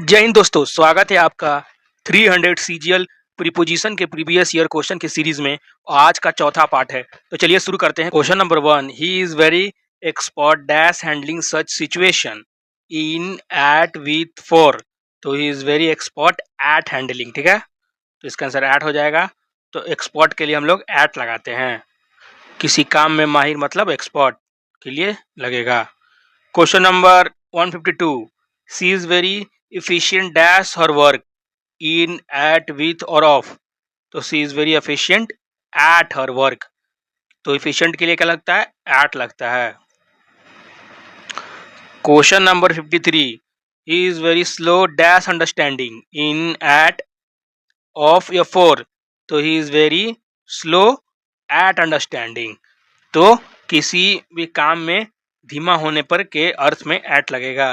जय हिंद दोस्तों, स्वागत है आपका 300 सीजीएल प्रीपोजिशन के प्रीवियस ईयर क्वेश्चन की सीरीज में। आज का चौथा पार्ट है, तो चलिए शुरू करते हैं। Question number 1, he is very expert dash handling such situation in at with for. तो he is very expert at handling, ठीक है, तो इसका आंसर एट हो जाएगा। तो एक्सपर्ट के लिए हम लोग एट लगाते हैं, किसी काम में माहिर मतलब एक्सपर्ट के लिए लगेगा। Question number 152, she is very efficient dash her work in at with or off। तो she is very efficient at her work। तो efficient के लिए क्या लगता है? at लगता है। Question number 53, he is very slow dash understanding in at of या for। तो he is very slow at understanding। तो किसी भी काम में धीमा होने पर के अर्थ में at लगेगा।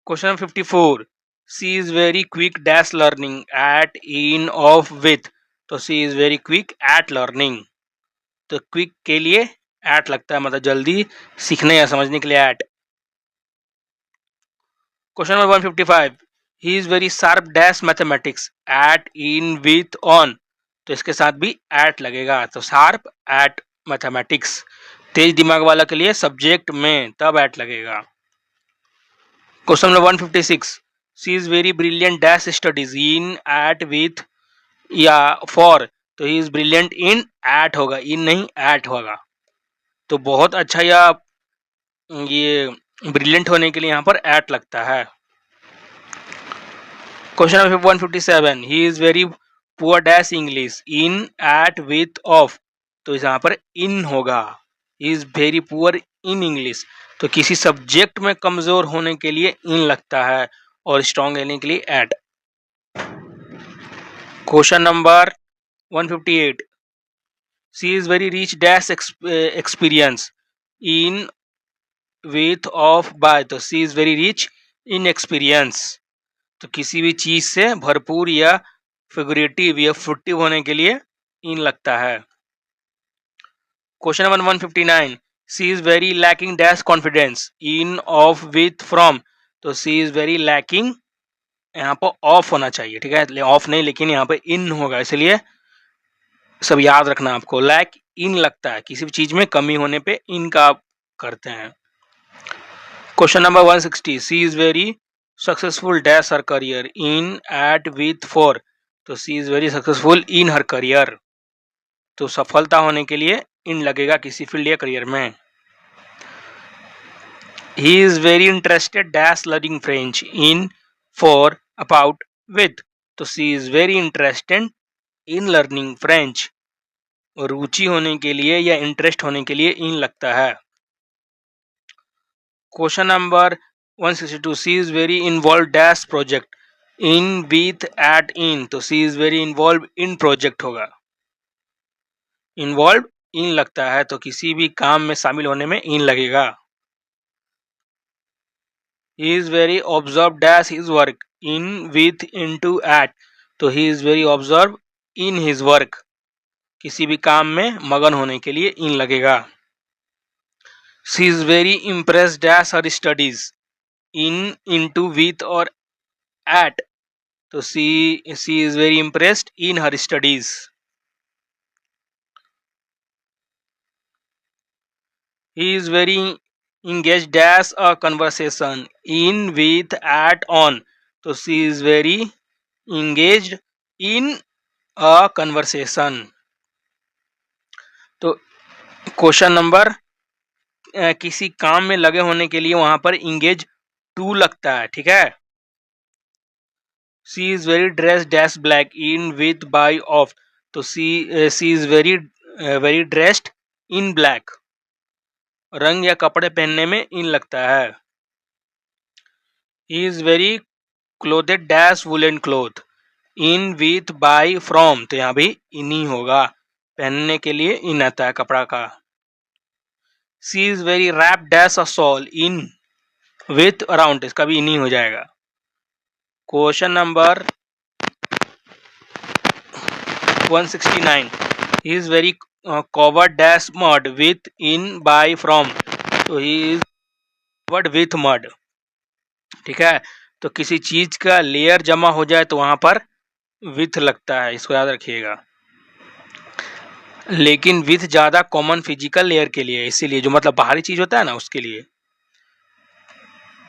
Question 54, she is very quick dash learning at in of with. तो she is very quick at learning. तो क्विक के लिए एट लगता है, मतलब जल्दी सीखने या समझने के लिए at. Question number 155, he is very sharp dash mathematics at in with on. तो इसके साथ भी एट लगेगा। तो शार्प एट मैथमेटिक्स, तेज दिमाग वाला के लिए सब्जेक्ट में तब एट लगेगा। Question number 156, she is very brilliant dash studies in at with या फॉर। तो he is brilliant in at होगा, इन नहीं एट होगा। तो बहुत अच्छा या ये ब्रिलियंट होने के लिए यहाँ पर एट लगता है। Question number 157, he is very poor dash English in at with of. तो यहाँ पर इन होगा, he is very poor in English. तो किसी सब्जेक्ट में कमजोर होने के लिए इन लगता है और स्ट्रॉन्ग लेने के लिए at. Question number 158, she is very rich dash experience in with of by. तो she is very rich in experience. तो किसी भी चीज से भरपूर या फिगरेटिव या फ्रुटिव होने के लिए इन लगता है। Question number 159, she is very lacking dash confidence in of with from. तो सी इज वेरी लैकिंग, यहाँ पर ऑफ होना चाहिए, ठीक है, ऑफ नहीं लेकिन यहाँ पे इन होगा, इसलिए सब याद रखना आपको। लैक इन लगता है, किसी भी चीज में कमी होने पे इन का आप करते हैं। Question number 160, she is very successful dash her career in at with for. तो she is very successful in her career. तो सफलता होने के लिए इन लगेगा किसी फील्ड या करियर में। He is very interested dash learning French in for about with. तो she is very interested in learning French. रुचि होने के लिए या इंटरेस्ट होने के लिए इन लगता है। Question number 162, she is very involve dash project in with at in. तो she is very involve in project होगा, इन्वॉल्व इन लगता है, तो किसी भी काम में शामिल होने में इन लगेगा। He is very observe dash his work in with into at. तो he is very observe in his work, किसी भी काम में मगन होने के लिए इन लगेगा। She is very impressed dash her studies in into with और एट। तो she is very impressed in her studies. He is very engaged dash a conversation in with at on। तो she is very engaged in a conversation। तो question number किसी काम में लगे होने के लिए वहां पर engage टू लगता है, ठीक है। she is very dressed dash black in with by of। तो she is very dressed in black, रंग या कपड़े पहनने में इन लगता है। He is very clothed dash woollen cloth in with by from. तो यहाँ भी इन ही होगा, पहनने के लिए इन आता है कपड़ा का। She is very wrap dash a shawl in with around. इसका भी इन ही हो जाएगा। Question number 169, he is very covered dash mud with in by from. तो he is covered with mud. ठीक है, तो किसी चीज का लेयर जमा हो जाए तो वहां पर विथ लगता है, इसको याद रखिएगा। लेकिन विथ ज्यादा कॉमन फिजिकल लेयर के लिए, इसीलिए जो मतलब बाहरी चीज होता है ना उसके लिए।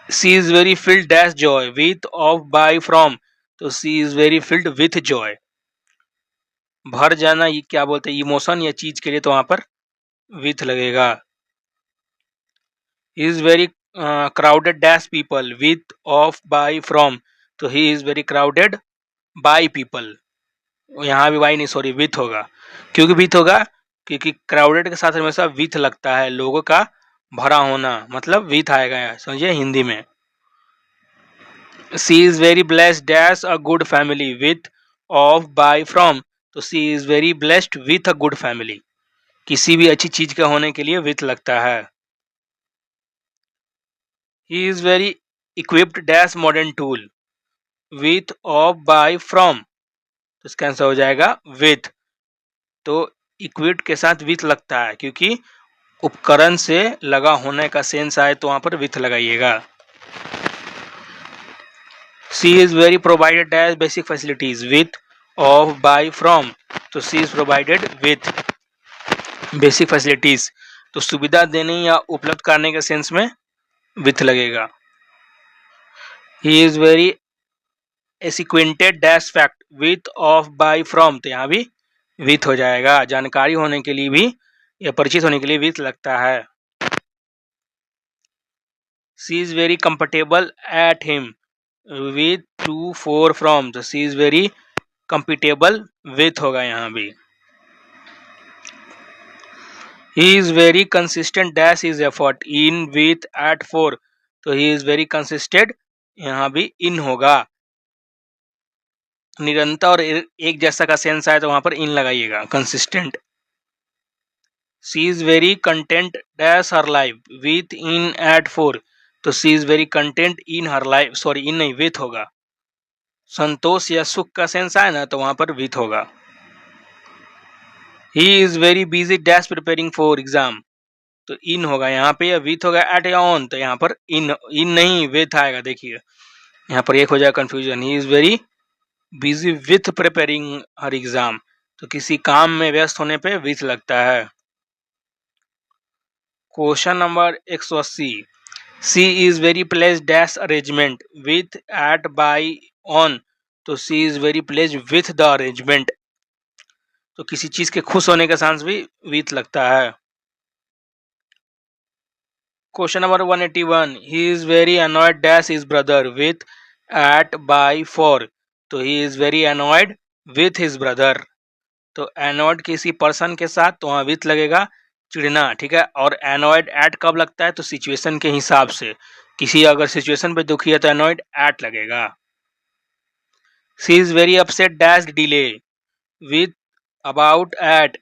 She is very filled dash joy with of by from, तो she is very filled with joy. भर जाना ये क्या बोलते हैं, इमोशन या चीज के लिए, तो वहां पर विथ लगेगा। He is very crowded dash people with of by from, तो he is very crowded by people. यहाँ भी बाई नहीं, सॉरी, विथ होगा। क्योंकि विथ होगा, क्योंकि क्राउडेड के साथ हमेशा विथ लगता है, लोगों का भरा होना, मतलब विथ आएगा, समझिए हिंदी में। She is very blessed dash a good family with of by from, तो she is very blessed with a good family. किसी भी अच्छी चीज का होने के लिए विथ लगता है। He is very equipped dash modern tool with of by from, तो इसका आंसर हो जाएगा विथ। तो इक्विप्ड के साथ विथ लगता है, क्योंकि उपकरण से लगा होने का सेंस आए तो वहां पर विथ लगाइएगा। She is very provided as basic facilities with of by from, तो she is provided with basic facilities, तो सुविधा देने या उपलब्ध करने के सेंस में विथ लगेगा। He is very acquainted dash fact with of by from, तो यहाँ भी विथ हो जाएगा, जानकारी होने के लिए भी या परिचित होने के लिए विथ लगता है। She is very comfortable at him with to for from, तो she is very comfortable with होगा यहाँ भी। He is very consistent dash his effort in with at for, तो ही इज वेरी कंसिस्टेंट, यहाँ भी इन होगा। निरंतर और एक जैसा का सेंस आए तो वहां पर इन लगाइएगा, consistent. She is very content dash her life with in at for, तो she is very content in her life, sorry in नहीं, विथ होगा। संतोष या सुख का सेंस आए ना तो वहां पर विथ होगा। He is very busy dash preparing for exam, तो इन होगा यहाँ पे, या विथ होगा एट या ऑन, तो यहाँ पर इन नहीं विथ आएगा। देखिए यहाँ पर एक हो जाएगा confusion. He is very busy with preparing her exam, तो किसी काम में व्यस्त होने पे विथ लगता है। Question number 180, she is very pleased dash arrangement with at by on, तो she is very pleased with the arrangement, तो किसी चीज के खुश होने का चांस भी विथ लगता है। Question number 181, he is very annoyed dash his brother with at by for, तो he is very annoyed with his brother, तो एनॉयड किसी पर्सन के साथ तो वहां विथ लगेगा, चिढ़ना, ठीक है। और एनॉयड एट कब लगता है, तो सिचुएशन के हिसाब से, किसी अगर सिचुएशन पे दुखी है तो एनॉयड एट लगेगा। She is very upset dash delay with about at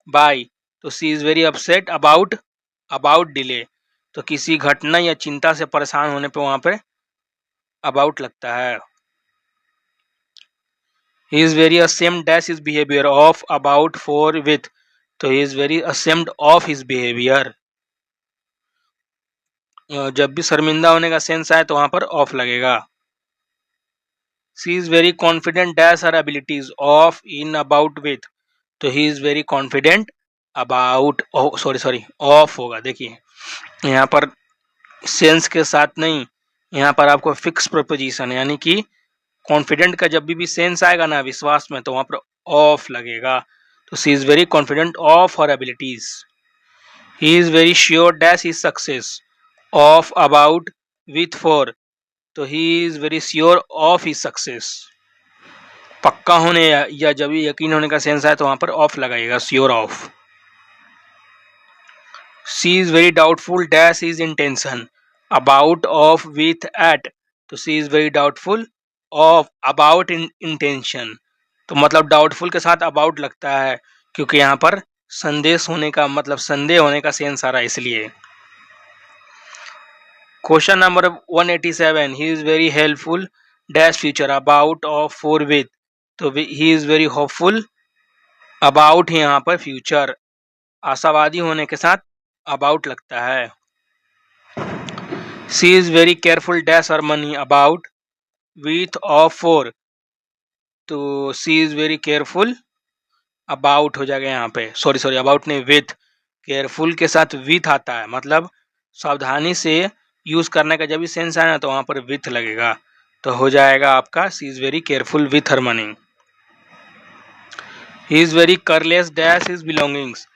by, तो she is very upset about delay, तो किसी घटना या चिंता से परेशान होने पे वहां पे अबाउट लगता है। He is very ashamed dash his behaviour of about for with, तो he is very ashamed of his behaviour. जब भी शर्मिंदा होने का सेंस आए तो वहां पर ऑफ लगेगा। She is very confident dash her abilities of in about with, तो he is very confident about, sorry of होगा। देखिए यहाँ पर सेंस के साथ नहीं, यहाँ पर आपको फिक्स प्रपोजिशन, यानी कि कॉन्फिडेंट का जब भी सेंस आएगा ना विश्वास में, तो वहां पर ऑफ लगेगा, तो she is very confident of her abilities. He is very sure dash his success of about with for, तो he is very sure of his success, पक्का होने या जब भी यकीन होने का सेंस आए तो वहां पर ऑफ लगाइएगा, sure of. She is very doubtful dash his intention about of with at, तो she is very doubtful of about intention, तो मतलब डाउटफुल के साथ अबाउट लगता है, क्योंकि यहाँ पर संदेश होने का मतलब संदेह होने का सेंस आ रहा है, इसलिए। Question number 187, he is very helpful dash future about of for with, तो he is very hopeful about है यहाँ पर फ्यूचर, आशावादी होने के साथ अबाउट लगता है। She is very careful dash her money about with of for, तो she is very careful about हो जाएगा यहाँ पे, सॉरी अबाउट नहीं, विथ। केयरफुल के साथ विथ आता है, मतलब सावधानी से यूज करने का जब भी सेंस आए ना तो वहां पर विथ लगेगा, तो हो जाएगा आपका she is very careful with her money. He is very careless dash his belongings,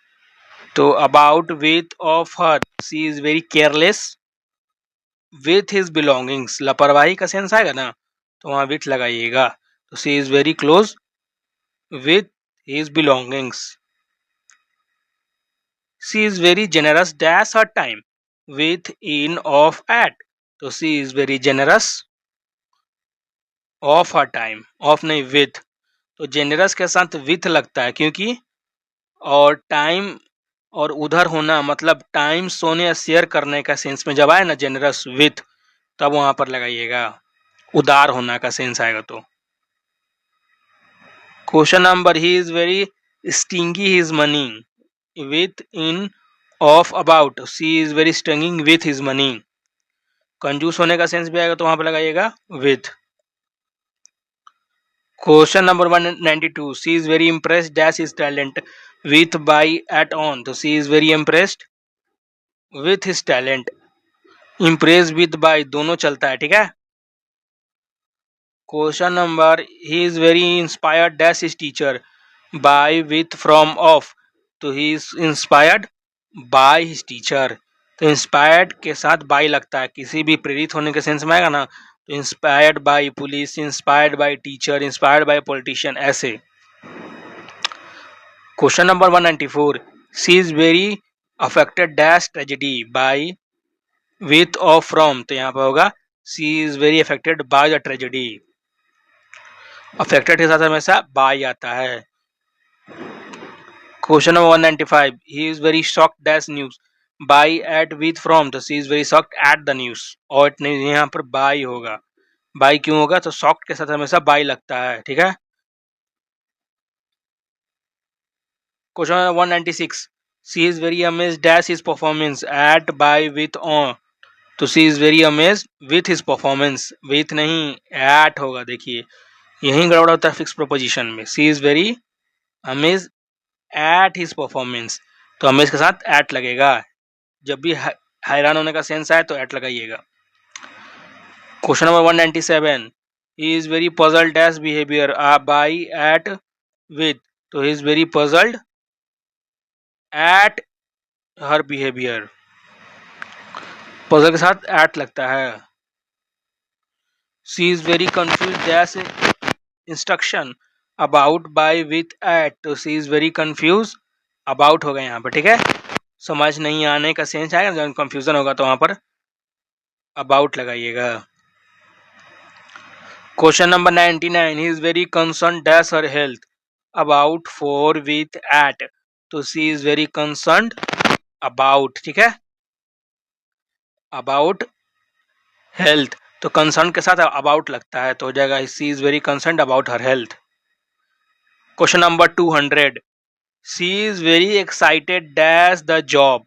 तो about with of her, she is very careless with his belongings, लापरवाही का सेंस आएगा ना तो वहां विथ लगाइएगा, तो she is very close with his belongings. She is very generous dash her time with in of at, तो she is very generous of her time, of नहीं विथ, तो जेनरस के साथ विथ लगता है क्योंकि, और टाइम और उधर होना मतलब टाइम सोने या शेयर करने का सेंस में जब आए ना जेनरस विथ, तब वहां पर लगाइएगा, उदार होना का सेंस आएगा। तो question number, he is very stingy his money with in of about, she is very stinging with his money, कंजूस होने का सेंस भी आएगा तो वहां पर लगाइएगा with. Question number 192, she is very impressed dash his talent with by at on, तो she is very impressed with his talent, impress with by दोनों चलता है, ठीक है। Question number, he is very inspired dash his teacher by with from of, तो he is inspired by his teacher, तो inspired के साथ बाय लगता है, किसी भी प्रेरित होने के सेंस में आएगा ना तो inspired by police, inspired by teacher, inspired by politician, ऐसे। Question number 194, she is very affected dash tragedy by with और फ्रॉम, तो यहाँ पर होगा she is very affected by the tragedy, affected के साथ हमेशा बाय आता है। Question number 195, he is very shocked dash news by at with from, तो she is very shocked at the news, और नहीं यहाँ पर बाय होगा, बाय क्यों होगा, तो शॉक्ड के साथ हमेशा बाय लगता है, ठीक है। Question number 196, she is very amazed dash his performance at by with on, तो she is very amazed with his performance, with नहीं एट होगा, देखिए यही गड़बड़ होता है फिक्स प्रोपोजिशन में, she is very amaze at his performance, तो अमेज के साथ एट लगेगा, जब भी हैरान होने का सेंस आए तो एट लगाइएगा। Question number 197, he is very puzzled dash behaviour by at with, तो he is very puzzled at her behaviour, puzzle के साथ एट लगता है। She is very confuse dash instruction about by with at, तो she is very confuse about होगा यहाँ पर, ठीक है, समझ नहीं आने का सेंस आएगा, जब कंफ्यूजन होगा तो वहां पर अबाउट लगाइएगा। Question number 99, he is very concern dash her health about for with at, तो she is very concern about, ठीक है, अबाउट हेल्थ, तो कंसर्न के साथ अबाउट लगता है तो हो जाएगा she is very concern about her health. Question number 200, she is very excited dash the job,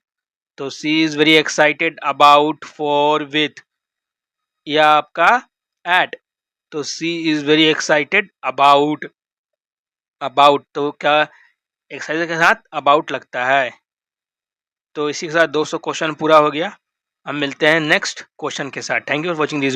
तो she is very excited about for with या आपका एट, तो she is very excited about, about तो क्या एक्साइटेड के साथ about लगता है। तो इसी के साथ 200 क्वेश्चन पूरा हो गया, हम मिलते हैं नेक्स्ट क्वेश्चन के साथ। Thank you for watching this.